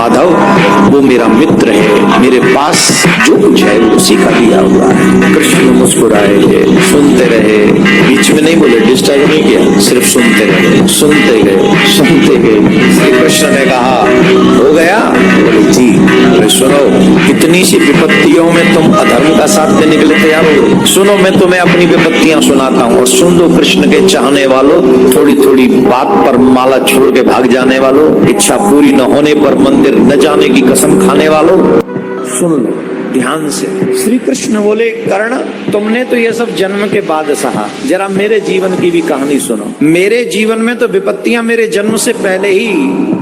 माधव वो मेरा मित्र है, मेरे पास जो कुछ है उसी का दिया हुआ है। कृष्ण मुस्कुराए, सुनते रहे, बीच में नहीं बोले, डिस्टर्ब नहीं किया, सिर्फ सुनते रहे, सुनते गए, सुनते गए। श्री कृष्ण ने कहा हो गया? बोले जी। बोले सुनो, इतनी सी विपत्तियों में तुम अधर्म का साथ देने के लिए तैयार हो? सुनो, मैं तुम्हें अपनी विपत्तियां सुनाता हूँ और सुन दो। कृष्ण के चाहने वालों, थोड़ी थोड़ी बात पर माला छोड़ के भाग जाने वालों, इच्छा पूरी न होने पर मंदिर न जाने की कसम खाने वालों, सुन लो ध्यान से। श्री कृष्ण बोले कर्ण, तुमने तो ये सब जन्म के बाद सहा, जरा मेरे जीवन की भी कहानी सुनो। मेरे जीवन में तो विपत्तियां मेरे जन्म से पहले ही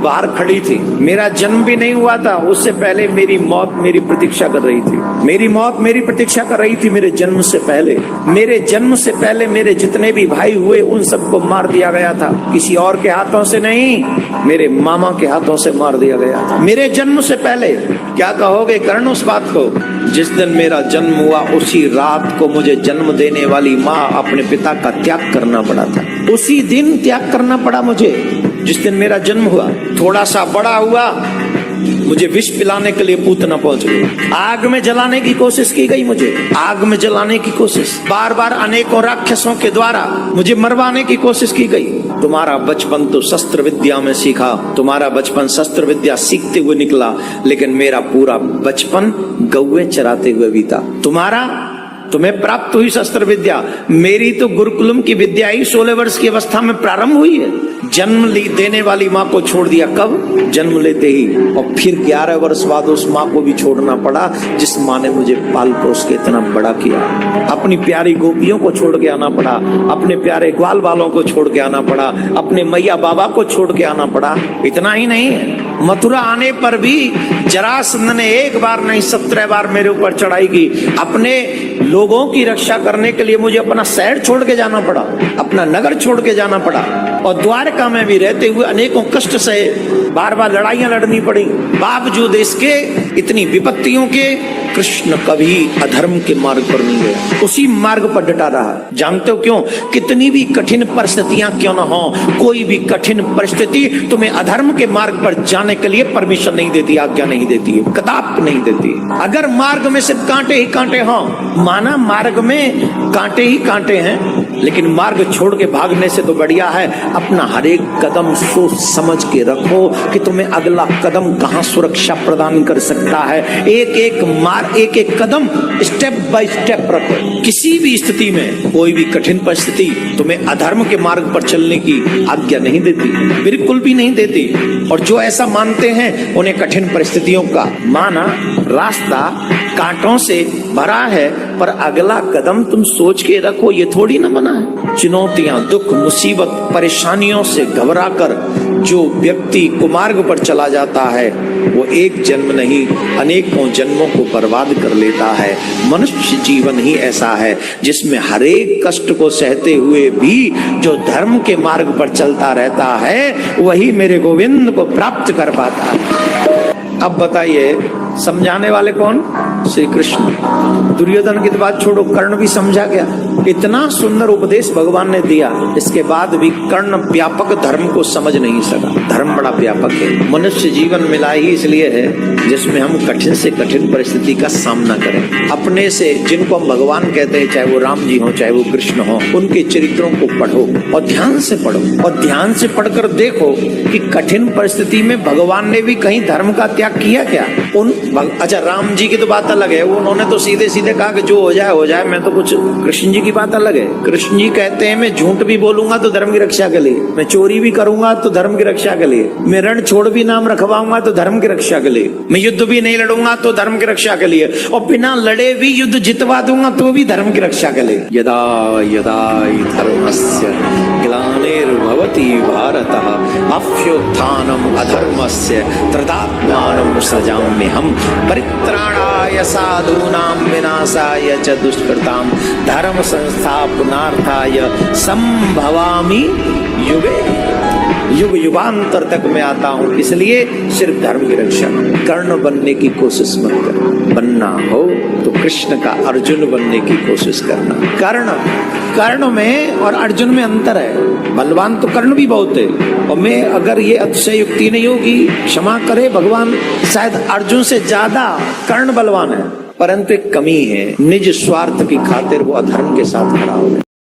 बाहर खड़ी थी। मेरा जन्म भी नहीं हुआ था, उससे पहले मेरी मौत मेरी प्रतीक्षा कर रही थी। मेरी मौत मेरी प्रतीक्षा कर रही थी मेरे जन्म से पहले। मेरे जन्म से पहले मेरे जितने भी भाई हुए उन सबको मार दिया गया था, किसी और के हाथों से नहीं, मेरे मामा के हाथों से मार दिया गया था मेरे जन्म से पहले। क्या कहोगे कर्ण उस बात को? जिस दिन मेरा जन्म हुआ उसी रात को मुझे जन्म देने वाली माँ अपने पिता का त्याग करना पड़ा था। उसी दिन त्याग करना पड़ा मुझे, जिस दिन मेरा जन्म हुआ। थोड़ा सा बड़ा हुआ, मुझे विष पिलाने के लिए पूतना पहुंच गई। आग में जलाने की कोशिश की गई, मुझे आग में जलाने की कोशिश, बार बार अनेकों राक्षसों के द्वारा मुझे मरवाने की कोशिश की गई। तुम्हारा बचपन तो शस्त्र विद्या में सीखा, तुम्हारा बचपन शस्त्र विद्या सीखते हुए निकला, लेकिन मेरा पूरा बचपन गौवे चराते हुए बीता। तुम्हें प्राप्त हुई शस्त्र विद्या, मेरी तो गुरुकुलम की विद्या ही 16 वर्ष की अवस्था में प्रारंभ हुई है। जन्म देने वाली माँ को छोड़ दिया, कब? जन्म लेते ही। और फिर 11 वर्ष बाद उस माँ को भी छोड़ना पड़ा जिस माँ ने मुझे पाल पोस के इतना बड़ा किया। अपनी प्यारी गोपियों को छोड़ के आना पड़ा, अपने प्यारे ग्वाल बालों को छोड़ के आना पड़ा, अपने मैया बाबा को छोड़ के आना पड़ा। इतना ही नहीं है, मथुरा आने पर भी जरासंध ने एक बार नहीं 17 बार मेरे ऊपर चढ़ाई की। अपने लोगों की रक्षा करने के लिए मुझे अपना शहर छोड़ के जाना पड़ा, अपना नगर छोड़ के जाना पड़ा, और द्वारका में भी रहते हुए अनेकों कष्ट सहे, बार बार लड़ाइयां लड़नी पड़ी। बावजूद इसके, इतनी विपत्तियों के, कृष्ण कभी अधर्म के मार्ग पर नहीं गया, उसी मार्ग पर डटा रहा। जानते हो क्यों? कितनी भी कठिन परिस्थितियां क्यों न हो, कोई भी कठिन परिस्थिति तुम्हें अधर्म के मार्ग पर जाने के लिए परमिशन नहीं देती, आज्ञा नहीं देती है, कदाप नहीं देती। अगर मार्ग में सिर्फ कांटे ही कांटे हों, माना मार्ग में कांटे ही कांटे हैं, लेकिन मार्ग छोड़ के भागने से तो बढ़िया है अपना हर एक कदम सोच समझ के रखो कि तुम्हें अगला कदम कहां सुरक्षा प्रदान कर सकता है। एक एक कदम स्टेप बाय स्टेप रखो। किसी भी स्थिति में, कोई भी कठिन परिस्थिति तुम्हें अधर्म के मार्ग पर चलने की आज्ञा नहीं देती, बिल्कुल भी नहीं देती। और जो ऐसा मानते हैं उन्हें कठिन परिस्थितियों का माना रास्ता कांटों से भरा है, पर अगला कदम तुम सोच के रखो, ये थोड़ी ना बना है। चुनौतियां, दुख, मुसीबत, परेशानियों से घबराकर जो व्यक्ति कुमार्ग पर चला जाता है वो एक जन्म नहीं अनेकों जन्मों को बर्बाद कर लेता है। मनुष्य जीवन ही ऐसा है जिसमें हर एक कष्ट को सहते हुए भी जो धर्म के मार्ग पर चलता रहता है वही मेरे गोविंद को प्राप्त कर पाता है। अब बताइए समझाने वाले कौन? श्री कृष्ण। दुर्योधन की तो बात छोड़ो, कर्ण भी समझा गया। इतना सुंदर उपदेश भगवान ने दिया, इसके बाद भी कर्ण व्यापक धर्म को समझ नहीं सका। धर्म बड़ा व्यापक है। मनुष्य जीवन मिला ही इसलिए है जिसमें हम कठिन से कठिन परिस्थिति का सामना करें। अपने से जिनको हम भगवान कहते हैं, चाहे वो राम जी हो चाहे वो कृष्ण हो, उनके चरित्रों को पढ़ो और ध्यान से पढ़ो, और ध्यान से पढ़कर देखो कि कठिन परिस्थिति में भगवान ने भी कहीं धर्म का त्याग किया क्या? अच्छा, राम जी की तो बात अलग है, उन्होंने तो सीधे सीधे कहा कि जो हो जाए हो जाए, मैं तो कुछ। कृष्ण जी की बात अलग है। कृष्ण जी कहते हैं मैं झूठ भी बोलूंगा तो धर्म की रक्षा के लिए, मैं चोरी भी करूंगा तो धर्म की रक्षा के लिए, मैं रण छोड़ भी नाम रखवाऊंगा तो धर्म की रक्षा के लिए, मैं युद्ध भी नहीं लड़ूंगा तो धर्म की रक्षा के लिए, और बिना लड़े भी युद्ध जितवा दूंगा तो भी धर्म की रक्षा के लिए। यदा यदा धर्मस्य ग्लानिर्भवति भारतः अभ्युत्थानम् अधर्मस्य तदात्मानं सृजाम्यहम् परित्राणाय साधूनां विनाशाय च दुष्कृतां धर्म संस्थापनार्थाय संभवामि युगे। युग युगांतर तक मैं आता हूँ, इसलिए सिर्फ धर्म की रक्षा। कर्ण बनने की कोशिश मत कर, बनना हो तो कृष्ण का अर्जुन बनने की कोशिश करना। कर्ण में और अर्जुन में अंतर है। बलवान तो कर्ण भी बहुत है, और मैं अगर ये अतिशयोक्ति नहीं होगी, क्षमा करे भगवान, शायद अर्जुन से ज्यादा कर्ण बलवान है, परंतु एक कमी है, निज स्वार्थ की खातिर वो अधर्म के साथ खड़ा हो गए।